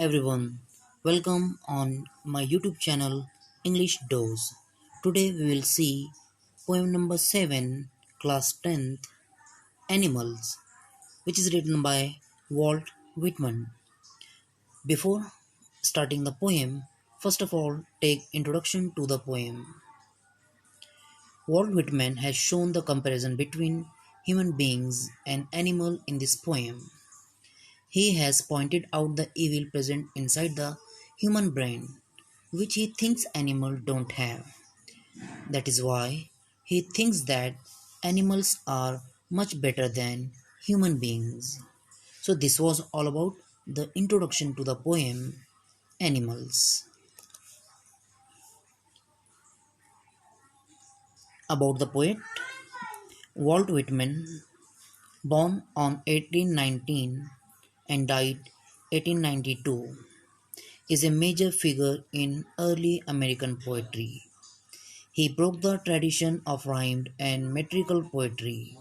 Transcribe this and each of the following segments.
everyone, welcome on my YouTube channel English Dose. Today we will see poem number 7, class 10th, Animals, which is written by Walt Whitman. Before starting the poem, first of all take introduction to the poem. Walt Whitman has shown the comparison between human beings and animal in this poem. He has pointed out the evil present inside the human brain, which he thinks animals don't have. That is why he thinks that animals are much better than human beings. So this was all about the introduction to the poem Animals. About the poet Walt Whitman, born on 1819 and died 1892, is a major figure in early American poetry. He broke the tradition of rhymed and metrical poetry.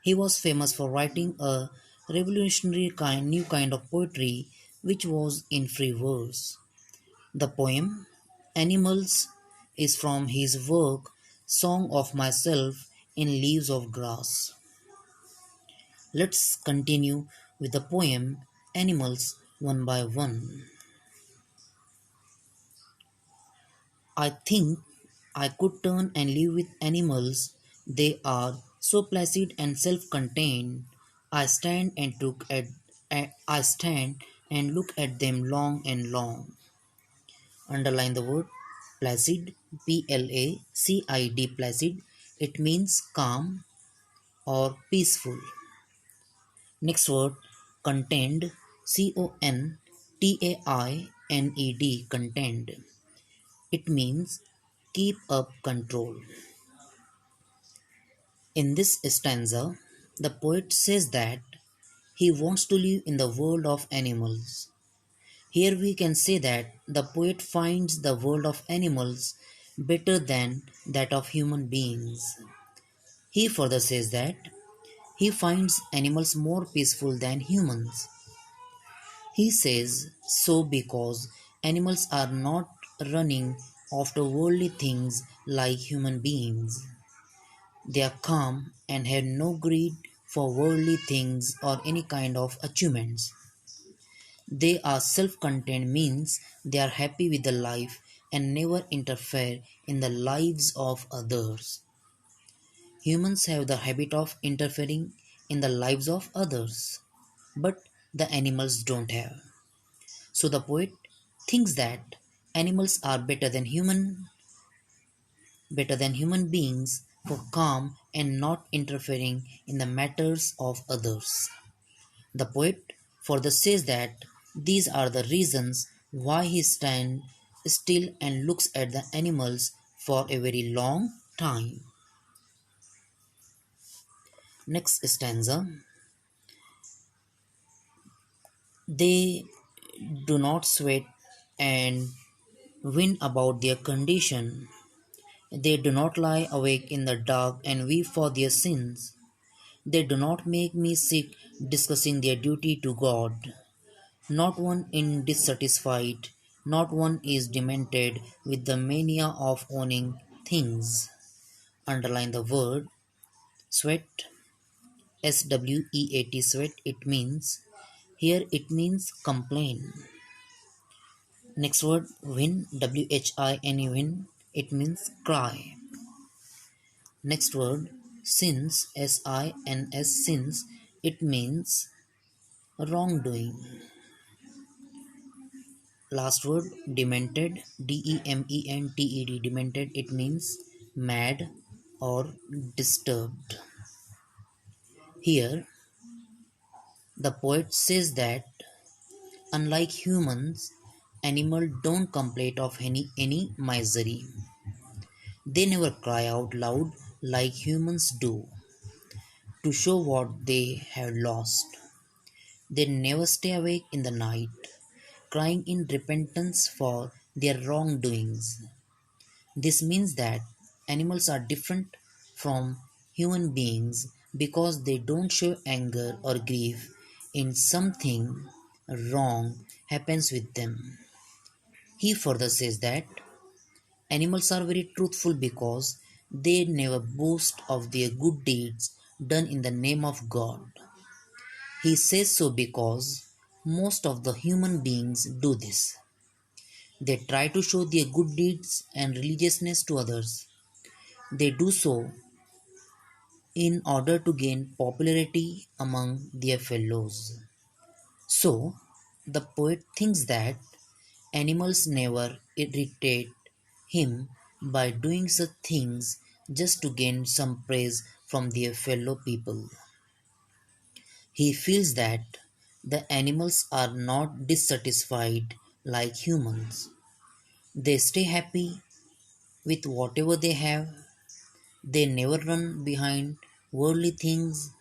He was famous for writing a new kind of poetry which was in free verse. The poem Animals is from his work Song of Myself in Leaves of Grass. Let's continue with the poem Animals one by one. I think I could turn and live with animals. They are so placid and self-contained. I stand and look at them long and long. Underline the word placid, Placid, placid. It means calm or peaceful. Next word contained, Contained, contained. It means keep up control. In this stanza, the poet says that he wants to live in the world of animals. Here we can say that the poet finds the world of animals better than that of human beings. He further says that he finds animals more peaceful than humans. He says so because animals are not running after worldly things like human beings. They are calm and have no greed for worldly things or any kind of achievements. They are self-contained means they are happy with the life and never interfere in the lives of others. Humans have the habit of interfering in the lives of others, but the animals don't have. So the poet thinks that animals are better than human beings for calm and not interfering in the matters of others. The poet further says that these are the reasons why he stands still and looks at the animals for a very long time. Next stanza. They do not sweat and whine about their condition. They do not lie awake in the dark and weep for their sins. They do not make me sick discussing their duty to God. Not one is dissatisfied, not one is demented with the mania of owning things. Underline the word sweat, Sweat, sweat, here it means complain. Next word whin, Whin, it means cry. Next word sins, Sins, it means wrongdoing. Last word demented, demented, it means mad or disturbed. Here the poet says that unlike humans, animals don't complain of any misery. They never cry out loud like humans do to show what they have lost. They never stay awake in the night crying in repentance for their wrongdoings. This means that animals are different from human beings because they don't show anger or grief in something wrong happens with them. He further says that animals are very truthful because they never boast of their good deeds done in the name of God. He says so because most of the human beings do this. They try to show their good deeds and religiousness to others. They do so in order to gain popularity among their fellows. So, the poet thinks that animals never irritate him by doing such things just to gain some praise from their fellow people. He feels that the animals are not dissatisfied like humans. They stay happy with whatever they have. They never run behind worldly things.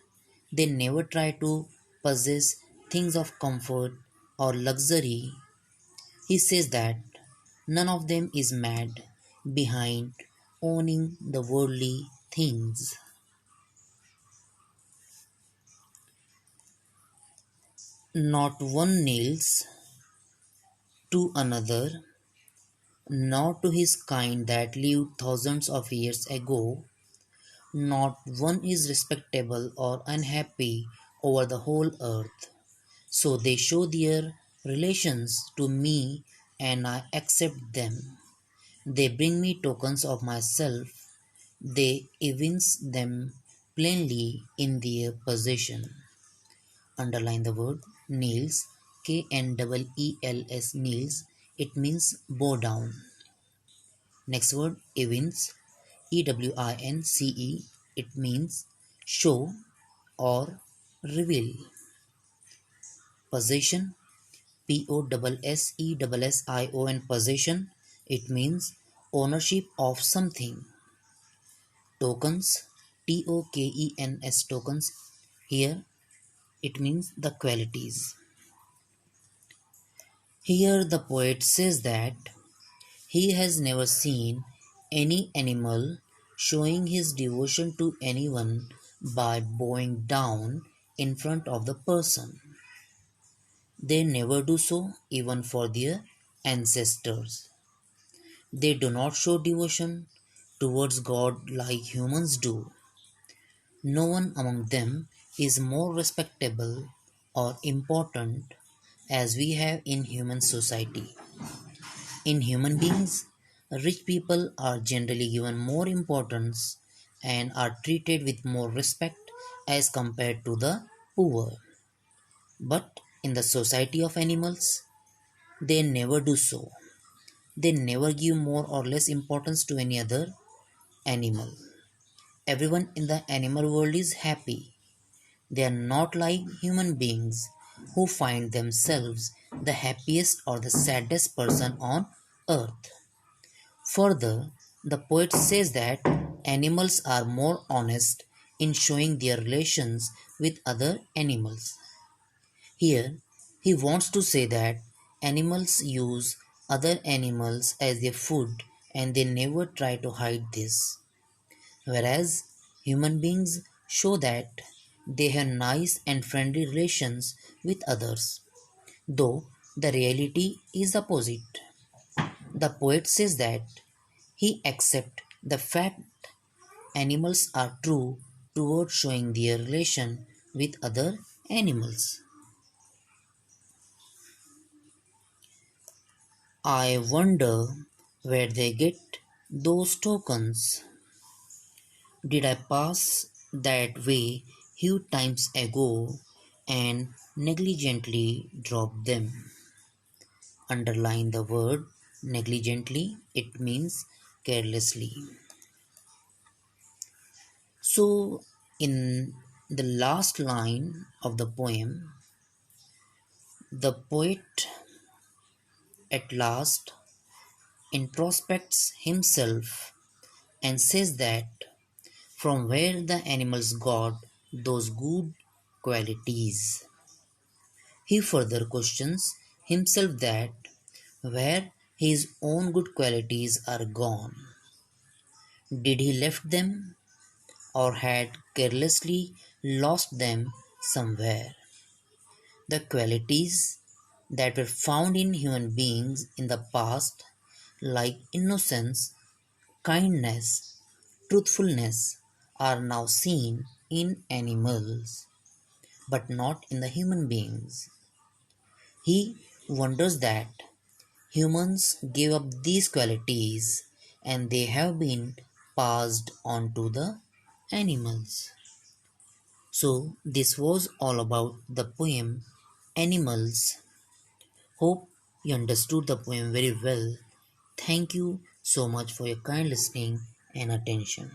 They never try to possess things of comfort or luxury. He says that none of them is mad behind owning the worldly things. Not one nails to another, nor to his kind that lived thousands of years ago. Not one is respectable or unhappy over the whole earth. So they show their relations to me and I accept them. They bring me tokens of myself. They evince them plainly in their possession. Underline the word kneels, Kneels, kneels. It means bow down. Next word evince, Ewince. It means show or reveal. Possession, Possession. Possession. It means ownership of something. Tokens, Tokens. Here it means the qualities. Here the poet says that he has never seen any animal showing his devotion to anyone by bowing down in front of the person. They never do so even for their ancestors. They do not show devotion towards God like humans do. No one among them is more respectable or important as we have in human society. In human beings, rich people are generally given more importance and are treated with more respect as compared to the poor. But in the society of animals, they never do so. They never give more or less importance to any other animal. Everyone in the animal world is happy. They are not like human beings who find themselves the happiest or the saddest person on earth. Further, the poet says that animals are more honest in showing their relations with other animals. Here, he wants to say that animals use other animals as their food and they never try to hide this. Whereas human beings show that they have nice and friendly relations with others, though the reality is opposite. The poet says that he accepts the fact animals are true toward showing their relation with other animals. I wonder where they get those tokens. Did I pass that way few times ago and negligently drop them? Underline the word negligently, it means carelessly. So, in the last line of the poem, the poet at last introspects himself and says that from where the animals got those good qualities. He further questions himself that where his own good qualities are gone. Did he left them or had carelessly lost them somewhere? The qualities that were found in human beings in the past, like innocence, kindness, truthfulness, are now seen in animals, but not in the human beings. He wonders that humans gave up these qualities and they have been passed on to the animals. So, this was all about the poem Animals. Hope you understood the poem very well. Thank you so much for your kind listening and attention.